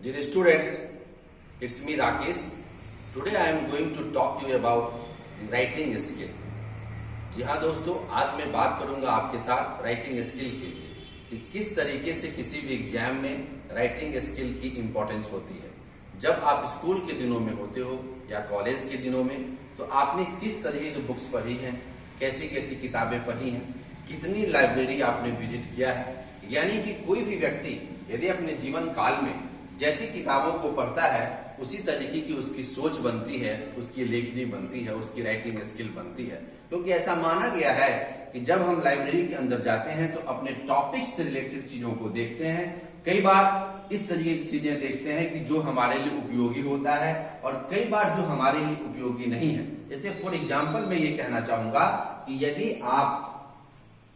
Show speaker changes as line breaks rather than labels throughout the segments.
Dear students, it's me Rakesh. Today I am going to talk to you about the writing skill. जी हाँ दोस्तों, आज मैं बात करूंगा आपके साथ राइटिंग स्किल के लिए कि किस तरीके से किसी भी एग्जाम में राइटिंग स्किल की इम्पोर्टेंस होती है। जब आप स्कूल के दिनों में होते हो या कॉलेज के दिनों में, तो आपने किस तरीके की बुक्स पढ़ी हैं, कैसी कैसी किताबें पढ़ी हैं, कितनी लाइब्रेरी आपने विजिट किया है। यानी कि कोई भी व्यक्ति यदि अपने जीवन काल में जैसी किताबों को पढ़ता है, उसी तरीके की उसकी सोच बनती है, उसकी लेखनी बनती है, उसकी राइटिंग स्किल बनती है। क्योंकि ऐसा माना गया है कि जब हम लाइब्रेरी के अंदर जाते हैं तो अपने टॉपिक से रिलेटेड चीजों को देखते हैं। कई बार इस तरीके की चीजें देखते हैं कि जो हमारे लिए उपयोगी होता है, और कई बार जो हमारे लिए उपयोगी नहीं है। जैसे फॉर एग्जाम्पल मैं ये कहना चाहूंगा कि यदि आप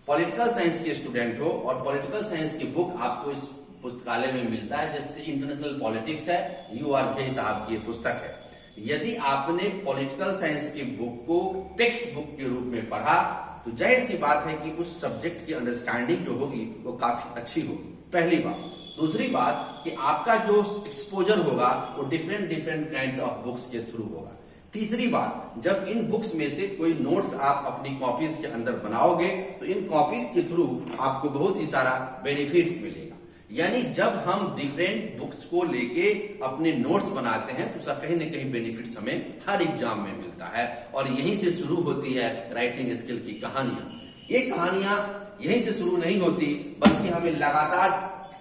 पॉलिटिकल साइंस के स्टूडेंट हो और पॉलिटिकल साइंस की बुक आपको इस पुस्तकालय में मिलता है, जैसे इंटरनेशनल पॉलिटिक्स है, UR खेई साहब की पुस्तक है। यदि आपने पॉलिटिकल साइंस की बुक को टेक्स्ट बुक के रूप में पढ़ा, तो जाहिर सी बात है कि उस सब्जेक्ट की अंडरस्टैंडिंग जो होगी वो काफी अच्छी होगी, पहली बात। दूसरी बात कि आपका जो एक्सपोजर होगा वो डिफरेंट काइंड्स ऑफ बुक्स के थ्रू होगा। तीसरी बात, जब इन बुक्स में से कोई नोट्स आप अपनी कॉपीज के अंदर बनाओगे, तो इन कॉपीज के थ्रू आपको बहुत ही सारा बेनिफिट्स मिलेगा। यानी जब हम डिफरेंट बुक्स को लेके अपने नोट्स बनाते हैं, तो उसका कहीं ना कहीं बेनिफिट्स हमें हर एग्जाम में मिलता है। और यहीं से शुरू होती है राइटिंग स्किल की कहानियां। ये कहानियां यहीं से शुरू नहीं होती, बल्कि हमें लगातार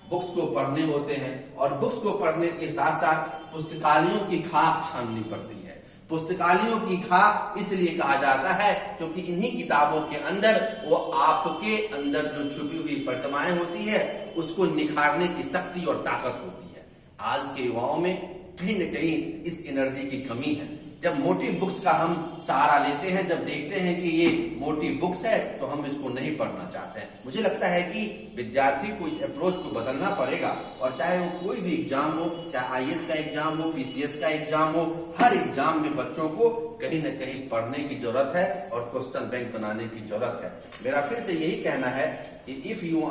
बुक्स को पढ़ने होते हैं, और बुक्स को पढ़ने के साथ साथ पुस्तकालयों की खाक छाननी पड़ती है। पुस्तकालयों की खाक इसलिए कहा जाता है क्योंकि इन्हीं किताबों के अंदर वो आपके अंदर जो छुपी हुई प्रतिमाएं होती है, उसको निखारने की शक्ति और ताकत होती है। आज के युवाओं में कहीं न कहीं इस एनर्जी की कमी है। जब मोटी बुक्स का हम सहारा लेते हैं, जब देखते हैं कि ये मोटी बुक्स है, तो हम इसको नहीं पढ़ना चाहते हैं। मुझे लगता है कि विद्यार्थी को इस अप्रोच को बदलना पड़ेगा, और चाहे वो कोई भी एग्जाम हो, चाहे IAS का एग्जाम हो, PCS का एग्जाम हो, हर एग्जाम में बच्चों को कहीं न कहीं पढ़ने की जरूरत है और क्वेश्चन बैंक बनाने की जरूरत है। मेरा फिर से यही कहना है कि if you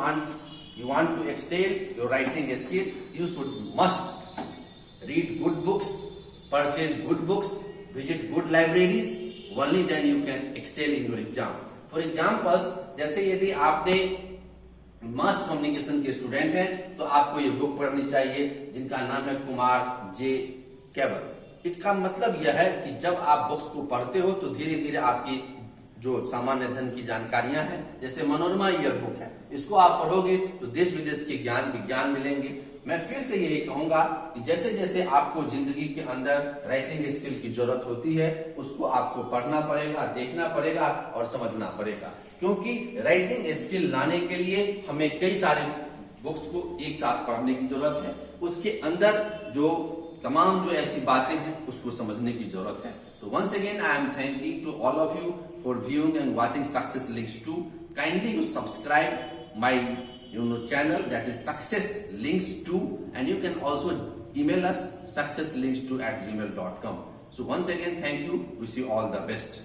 want to excel your writing skill, you should must read good books, purchase good books, visit good libraries, only then you can excel in your exam. For example, जैसे यदि आपने मास कम्युनिकेशन के student हैं, तो आपको ये book पढ़नी चाहिए जिनका नाम है कुमार जे केवल। इसका मतलब यह है कि जब आप बुक्स को पढ़ते हो, तो धीरे धीरे आपकी जो सामान्य धन की जानकारियां हैं, जैसे मनोरमा ईयर बुक है, इसको आप पढ़ोगे तो देश विदेश के विज्ञान मिलेंगे। मैं फिर से यही कहूंगा कि जैसे जैसे आपको जिंदगी के अंदर राइटिंग स्किल की जरूरत होती है, उसको आपको पढ़ना पड़ेगा, देखना पड़ेगा और समझना पड़ेगा। क्योंकि राइटिंग स्किल लाने के लिए हमें कई सारे बुक्स को एक साथ पढ़ने की जरूरत है। उसके अंदर जो तमाम जो ऐसी बातें हैं, उसको समझने की जरूरत है। तो once again I am thanking to all of you for viewing and watching Success Links 2. Kindly you subscribe my channel, that is Success Links 2, and you can also email us successlinks2@gmail.com. So once again, thank you. Wish you all the best.